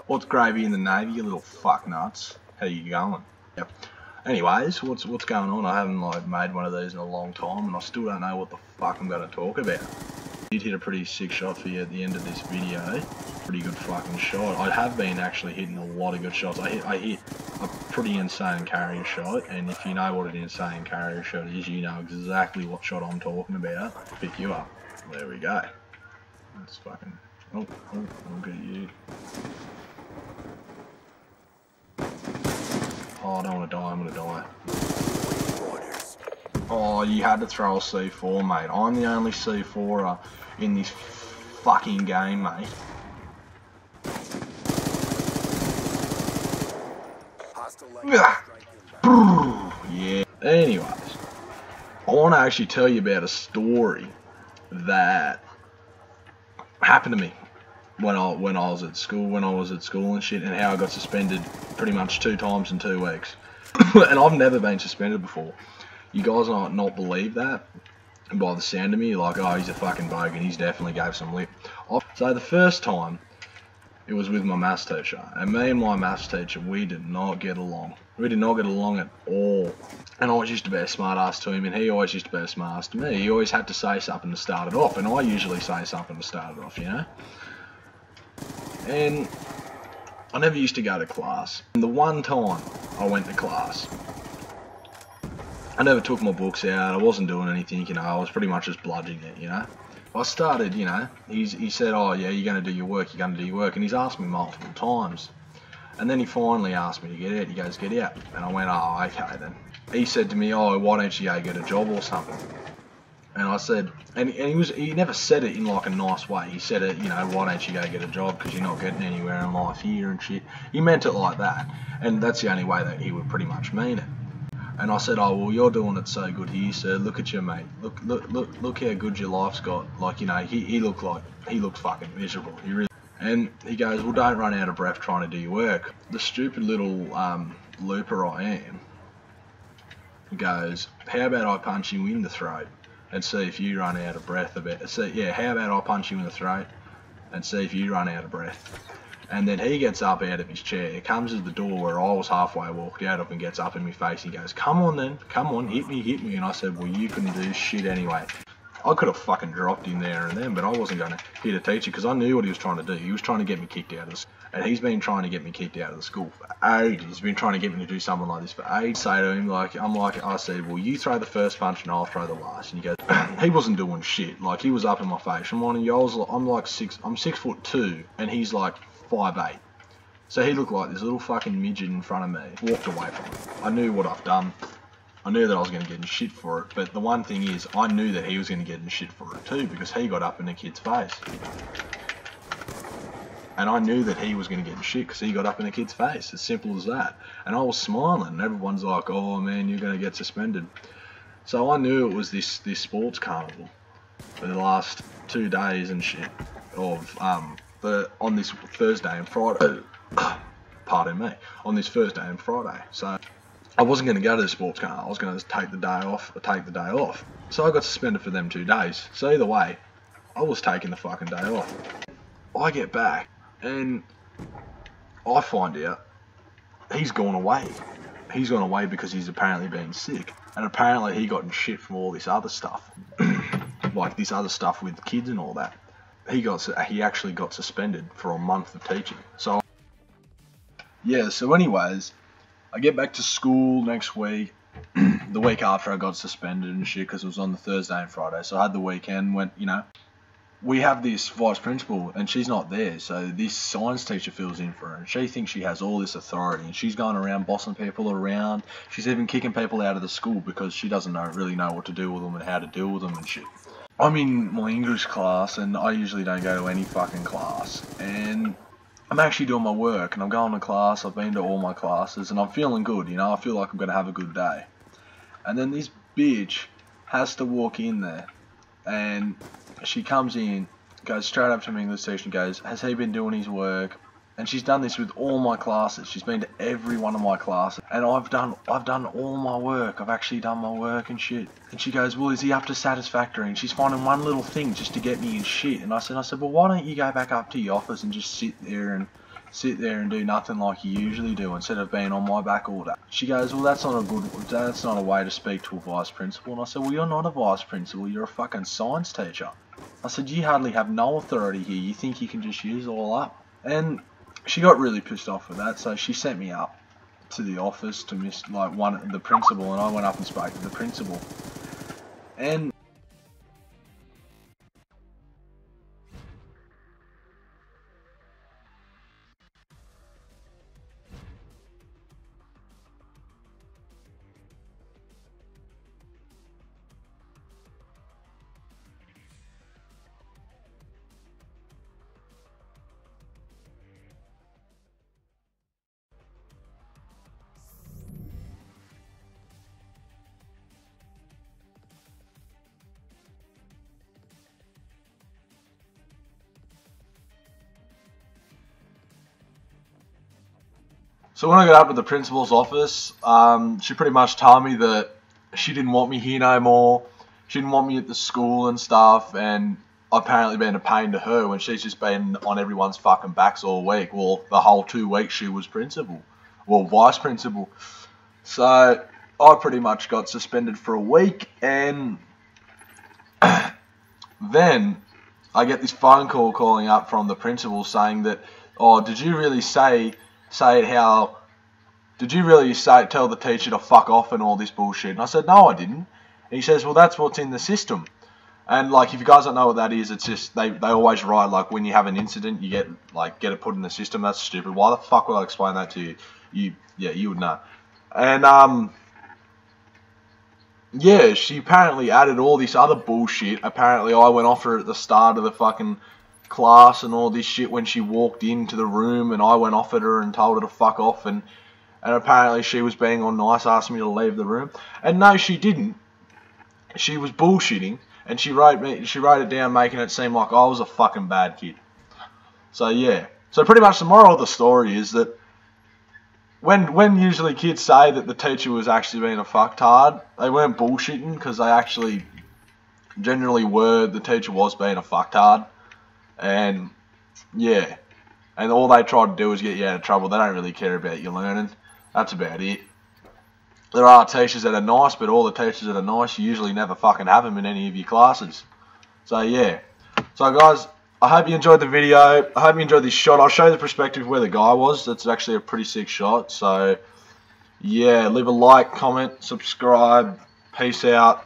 What's gravy in the Navy, you little fuck nuts? How you going? Yep. Anyways, what's going on? I haven't like made one of these in a long time, and I still don't know what the fuck I'm going to talk about. I did hit a pretty sick shot for you at the end of this video. Pretty good fucking shot. I have been actually hitting a lot of good shots. I hit a pretty insane carrier shot, and if you know what an insane carrier shot is, you know exactly what shot I'm talking about. Pick you up. There we go. Let's fucking... Oh, look at you. Oh, I don't want to die, I'm going to die. Oh, you had to throw a C4, mate. I'm the only C4er in this fucking game, mate. Yeah. Anyways, I want to actually tell you about a story that happened to me when I was at school, and shit, and how I got suspended pretty much 2 times in 2 weeks. And I've never been suspended before. You guys might not believe that, and by the sound of me, you're like, oh, he's a fucking bogan, he's definitely gave some lip. So the first time, it was with my maths teacher, and me and my maths teacher, we did not get along. We did not get along at all. And I always used to be a smart ass to him, and he always used to be a smart ass to me. He always had to say something to start it off, and I usually say something to start it off, you know? And I never used to go to class. And the one time I went to class, I never took my books out, I wasn't doing anything, you know, I was pretty much just bludging it, you know? I started, you know, he said, oh yeah, you're going to do your work, and he's asked me multiple times. And then he finally asked me to get out, he goes, get out. And I went, oh, okay then. He said to me, oh, why don't you go get a job or something? And I said, and he never said it in like a nice way. He said it, you know, why don't you go get a job because you're not getting anywhere in life here and shit. He meant it like that, and that's the only way that he would pretty much mean it. And I said, oh, well, you're doing it so good here, sir. Look at you, mate. Look how good your life's got. Like, you know, he looked fucking miserable. He really. And he goes, well, don't run out of breath trying to do your work. The stupid little looper I am. He goes, how about I punch you in the throat and see if you run out of breath a bit. So yeah, how about I punch you in the throat and see if you run out of breath. And then he gets up out of his chair, comes to the door where I was halfway walked out of, and gets up in my face and goes, come on then, come on, hit me. And I said, well, you couldn't do shit anyway. I could have fucking dropped him there and then, but I wasn't going to hit a teacher because I knew what he was trying to do. He was trying to get me kicked out of the school. And he's been trying to get me kicked out of the school for ages. He's been trying to get me to do something like this for ages. Say to him, I said, well, you throw the first punch and I'll throw the last. And he goes, he wasn't doing shit. Like, he was up in my face. I'm 6'2", and he's like 5'8". So he looked like this little fucking midget in front of me. Walked away from him. I knew what I've done. I knew that I was going to get in shit for it, but the one thing is, I knew that he was going to get in shit for it too, because he got up in the kid's face. And I knew that he was going to get in shit because he got up in the kid's face, as simple as that. And I was smiling, and everyone's like, oh man, you're going to get suspended. So I knew it was this sports carnival for the last 2 days and shit of, on this Thursday and Friday, pardon me, on this Thursday and Friday. So I wasn't going to go to the sports carnival. I was going to take the day off. So I got suspended for them 2 days. So either way, I was taking the fucking day off. I get back, and I find out he's gone away. He's gone away because he's apparently been sick. And apparently he got in shit from all this other stuff. Like this other stuff with kids and all that. He actually got suspended for a month of teaching. So, yeah, so anyways, I get back to school next week, the week after I got suspended and shit, because it was on the Thursday and Friday. So I had the weekend, you know, we have this vice principal and she's not there. So this science teacher fills in for her, and she thinks she has all this authority, and she's going around bossing people around. She's even kicking people out of the school because she doesn't really know what to do with them and how to deal with them and shit. I'm in my English class, and I usually don't go to any fucking class, and I'm actually doing my work, and I'm going to class. I've been to all my classes, and I'm feeling good, you know, I feel like I'm going to have a good day. And then this bitch has to walk in there, and she comes in, goes straight up to my English teacher and goes, has he been doing his work? And she's done this with all my classes. She's been to every one of my classes. And I've done all my work. I've actually done my work and shit. And she goes, well, is he up to satisfactory? And she's finding one little thing just to get me in shit. And I said, well, why don't you go back up to your office and just sit there and sit there and do nothing like you usually do instead of being on my back all day. She goes, well, that's not a way to speak to a vice principal. And I said, well, you're not a vice principal, you're a fucking science teacher. I said, you hardly have no authority here, you think you can just use it all up? And she got really pissed off with that, so she sent me up to the office to the principal, and I went up and spoke to the principal. And so when I got up to the principal's office, she pretty much told me that she didn't want me here no more. She didn't want me at the school and stuff, and apparently been a pain to her when she's just been on everyone's fucking backs all week. Well, the whole 2 weeks she was principal. Well, vice principal. So I pretty much got suspended for a week, and then I get this phone call calling up from the principal saying that, oh, did you really tell the teacher to fuck off and all this bullshit? And I said, no, I didn't. And he says, well, that's what's in the system. And like, if you guys don't know what that is, it's just they always write, like, when you have an incident, you get it put in the system. That's stupid. Why the fuck would I explain that to you? You would know. And yeah, she apparently added all this other bullshit. Apparently I went off her at the start of the fucking class and all this shit when she walked into the room, and I went off at her and told her to fuck off, and apparently she was being all nice, asked me to leave the room. And no, she didn't. She was bullshitting, and she wrote it down, making it seem like I was a fucking bad kid. So yeah. So pretty much the moral of the story is that when usually kids say that the teacher was actually being a fucktard, they weren't bullshitting, because they actually generally were. The teacher was being a fucktard. And yeah, and all they try to do is get you out of trouble. They don't really care about your learning. That's about it. There are teachers that are nice, but all the teachers that are nice, you usually never fucking have them in any of your classes. So yeah. So guys, I hope you enjoyed the video. I hope you enjoyed this shot. I'll show you the perspective of where the guy was. That's actually a pretty sick shot. So yeah, leave a like, comment, subscribe. Peace out.